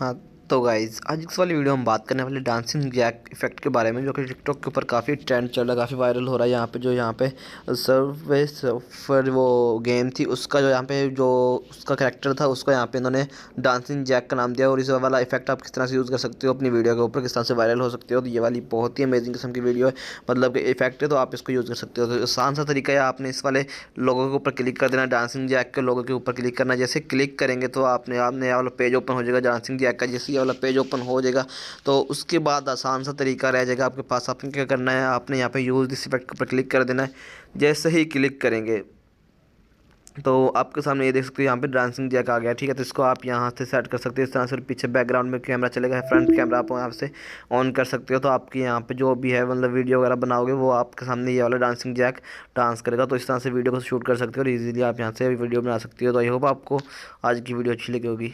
हाँ, तो गाइज़ आज इस वाली वीडियो हम बात करने वाले डांसिंग जैक इफ़ेक्ट के बारे में, जो कि टिकटॉक के ऊपर काफ़ी ट्रेंड चल रहा है, काफ़ी वायरल हो रहा है। यहाँ पे सर्वे सर्फर वो गेम थी, उसका जो यहाँ पे जो उसका कैरेक्टर था, उसको यहाँ पे इन्होंने डांसिंग जैक का नाम दिया। और इस वाला इफेक्ट आप किस तरह से यूज़ कर सकते हो अपनी वीडियो के ऊपर, किस तरह से वायरल हो सकते हो। तो ये वाली बहुत ही अमेजिंग किस्म की वीडियो है, मतलब कि इफेक्ट है, तो आप इसको यूज़ कर सकते हो। तो आसान सा तरीका है, आपने इस वाले लोगों के ऊपर क्लिक कर देना, डांसिंग जैक के लोगों के ऊपर क्लिक करना। जैसे क्लिक करेंगे तो आपने आपने ये वाला पेज ओपन हो जाएगा डांसिंग जैक का। जैसे ये वाला पेज ओपन हो जाएगा तो उसके बाद आसान सा तरीका रह जाएगा आपके पास। आपने क्या करना है, आपने यहाँ पे यूज़ दिस इफेक्ट के ऊपर क्लिक कर देना है। जैसे ही क्लिक करेंगे तो आपके सामने ये देख सकते हो, यहाँ पे डांसिंग जैक आ गया। ठीक है, तो इसको आप यहाँ से सेट कर सकते हो इस तरह से। पीछे बैकग्राउंड में कैमरा चलेगा, फ्रंट कैमरा आप यहाँ से ऑन कर सकते हो। तो आपकी यहाँ पे जो भी है, मतलब वीडियो वगैरह बनाओगे, वो आपके सामने ये वाला डांसिंग जैक डांस करेगा। तो इस तरह से वीडियो को शूट कर सकते हो और इजीली आप यहाँ से वीडियो बना सकते हो। तो आई होप आपको आज की वीडियो अच्छी लगी होगी।